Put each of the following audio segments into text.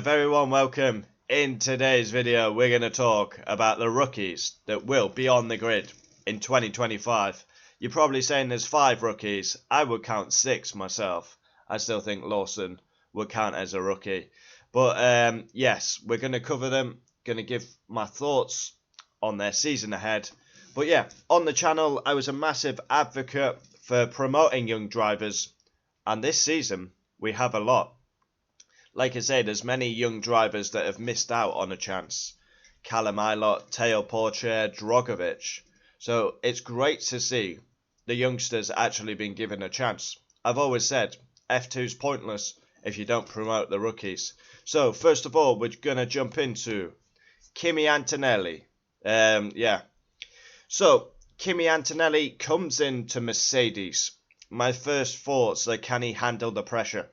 a very warm welcome. In today's video, we're going to talk about the rookies that will be on the grid in 2025. You're probably saying there's 5 rookies. I would count 6 myself. I still think Lawson would count as a rookie. But yes, we're going to cover them. Going to give my thoughts on their season ahead. But yeah, on the channel, I was a massive advocate for promoting young drivers. And this season, we have a lot. Like I say, there's many young drivers that have missed out on a chance. Callum Ilott, Teo Porcher, Drogovic. So it's great to see the youngsters actually being given a chance. I've always said F2's pointless if you don't promote the rookies. So first of all, we're going to jump into Kimi Antonelli. So Kimi Antonelli comes into Mercedes. My first thoughts are, can he handle the pressure?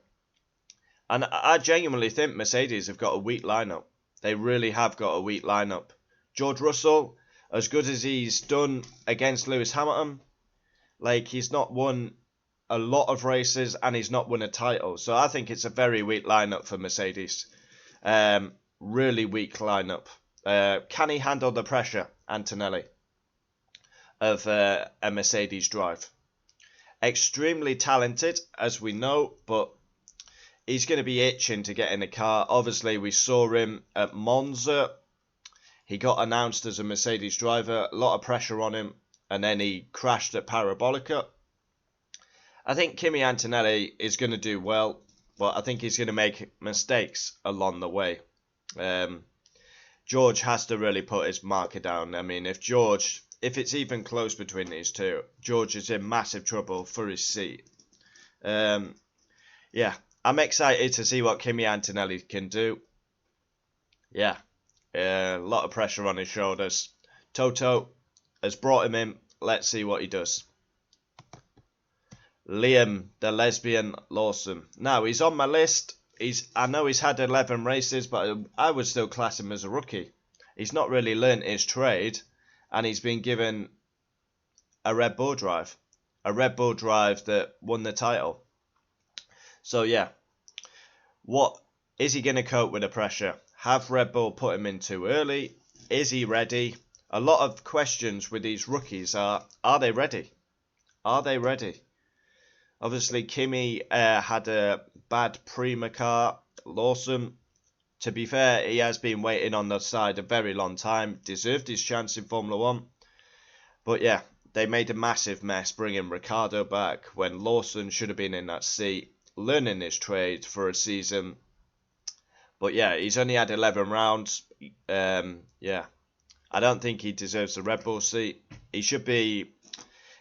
And I genuinely think Mercedes have got a weak lineup. They really have got a weak lineup. George Russell, as good as he's done against Lewis Hamilton, like he's not won a lot of races and he's not won a title. So I think it's a very weak lineup for Mercedes. Really weak lineup. Can he handle the pressure, Antonelli, of a Mercedes drive? Extremely talented, as we know, but he's going to be itching to get in the car. Obviously, we saw him at Monza. He got announced as a Mercedes driver. A lot of pressure on him. And then he crashed at Parabolica. I think Kimi Antonelli is going to do well. But I think he's going to make mistakes along the way. George has to really put his marker down. I mean, if it's even close between these two, George is in massive trouble for his seat. Yeah. I'm excited to see what Kimi Antonelli can do. Yeah, a lot of pressure on his shoulders. Toto has brought him in. Let's see what he does. Liam, the lesbian Lawson. Now, he's on my list. I know he's had 11 races, but I would still class him as a rookie. He's not really learnt his trade, and he's been given a Red Bull drive. A Red Bull drive that won the title. So yeah, what is he going to cope with the pressure? Have Red Bull put him in too early? Is he ready? A lot of questions with these rookies are they ready? Are they ready? Obviously, Kimi had a bad Prima car. Lawson, to be fair, he has been waiting on the side a very long time. Deserved his chance in Formula 1. But yeah, they made a massive mess bringing Ricciardo back when Lawson should have been in that seat, learning his trade for a season. But yeah, he's only had 11 rounds. Yeah, I don't think he deserves the Red Bull seat. It should be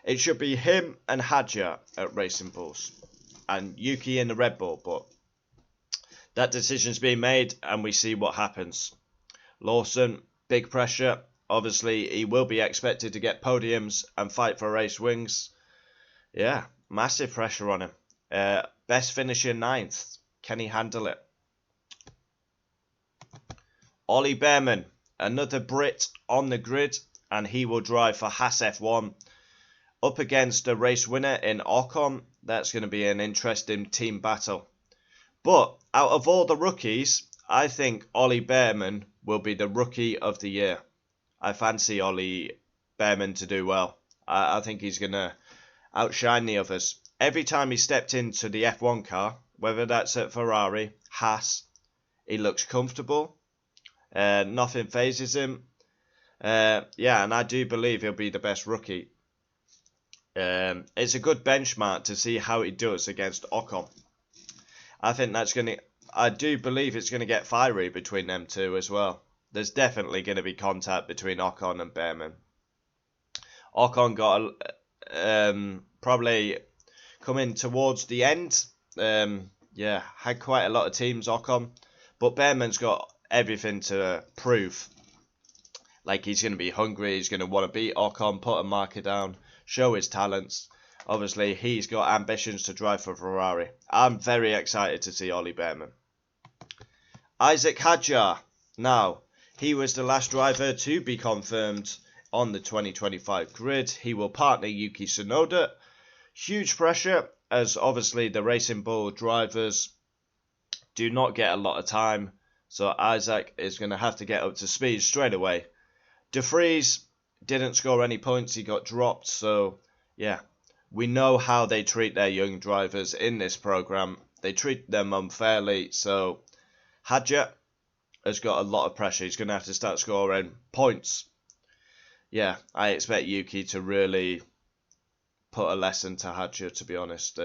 him and Hadjar at Racing Bulls and Yuki in the Red Bull. But that decision's been made and we see what happens. Lawson, big pressure. Obviously, he will be expected to get podiums and fight for race wins. Yeah, massive pressure on him. Best finish in 9th. Can he handle it? Ollie Bearman, another Brit on the grid, and he will drive for Haas F1 up against a race winner in Ocon. That's going to be an interesting team battle. But out of all the rookies, I think Ollie Bearman will be the rookie of the year. I fancy Ollie Bearman to do well. I think he's going to outshine the others. Every time he stepped into the F1 car, whether that's at Ferrari, Haas, he looks comfortable. Nothing phases him. Yeah, and I do believe he'll be the best rookie. It's a good benchmark to see how he does against Ocon. I do believe it's going to get fiery between them two as well. There's definitely going to be contact between Ocon and Bearman. Ocon got probably coming towards the end. Yeah, had quite a lot of teams, Ocon. But Bearman's got everything to prove. Like, he's going to be hungry. He's going to want to beat Ocon, put a marker down, show his talents. Obviously, he's got ambitions to drive for Ferrari. I'm very excited to see Ollie Bearman. Isaac Hadjar. Now, he was the last driver to be confirmed on the 2025 grid. He will partner Yuki Tsunoda. Huge pressure, as obviously the Racing Bull drivers do not get a lot of time So Isaac is going to have to get up to speed straight away. De Vries didn't score any points. He got dropped. So, yeah, we know how they treat their young drivers in this program. They treat them unfairly. So, Hadjar has got a lot of pressure. He's going to have to start scoring points. Yeah, I expect Yuki to really put a lesson to Hadjar, to be honest.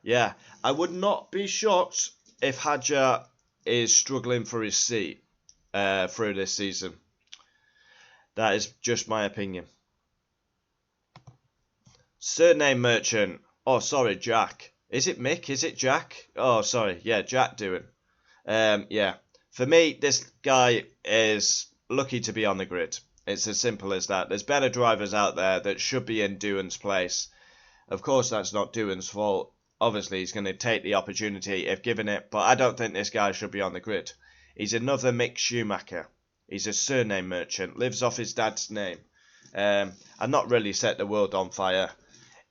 Yeah, I would not be shocked if Hadjar is struggling for his seat through this season. That is just my opinion. Surname Merchant. Oh, sorry, Jack. Is it Mick? Is it Jack? Oh, sorry. Yeah, Jack Doohan. Yeah. For me, this guy is lucky to be on the grid. It's as simple as that. There's better drivers out there that should be in Doohan's place. Of course, that's not Doohan's fault. Obviously, he's going to take the opportunity if given it, but I don't think this guy should be on the grid. He's another Mick Schumacher. He's a surname merchant, lives off his dad's name, and not really set the world on fire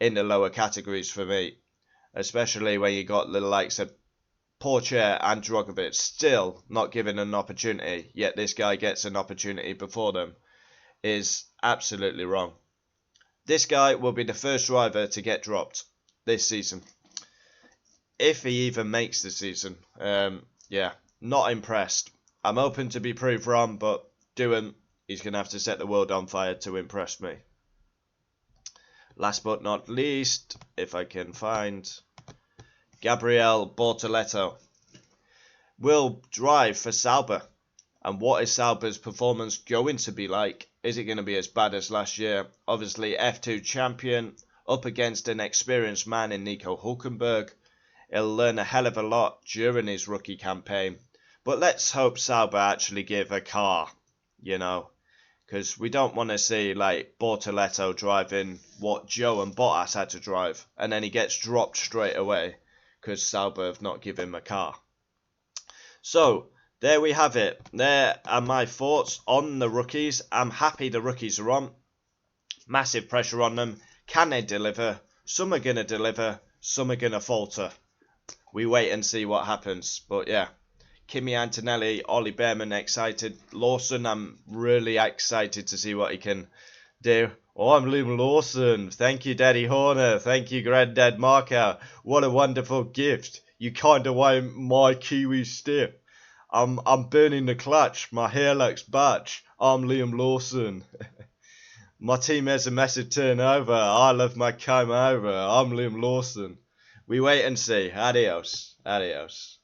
in the lower categories for me, especially when you got the likes of Porsche and Drogovic still not given an opportunity, yet this guy gets an opportunity before them, is absolutely wrong. This guy will be the first driver to get dropped this season. If he even makes the season. Yeah, not impressed. I'm hoping to be proved wrong, but Doohan, he's going to have to set the world on fire to impress me. Last but not least, if I can find Gabriel Bortoleto will drive for Sauber. And what is Sauber's performance going to be like? Is it going to be as bad as last year? Obviously, F2 champion, up against an experienced man in Nico Hülkenberg. He'll learn a hell of a lot during his rookie campaign. But let's hope Sauber actually give a car, you know. Because we don't want to see, like, Bortoleto driving what Joe and Bottas had to drive. And then he gets dropped straight away because Sauber have not given him a car. So, there we have it. There are my thoughts on the rookies. I'm happy the rookies are on. Massive pressure on them. Can they deliver? Some are going to deliver. Some are going to falter. We wait and see what happens. But yeah, Kimi, Antonelli, Ollie Bearman excited. Lawson, I'm really excited to see what he can do. Oh, I'm Liam Lawson. Thank you, Daddy Horner. Thank you, Granddad Markow. What a wonderful gift. You kind of weigh my Kiwi stiff. I'm burning the clutch. My hair looks batch. I'm Liam Lawson. My team has a massive turnover. I love my comb over. I'm Liam Lawson. We wait and see. Adios. Adios.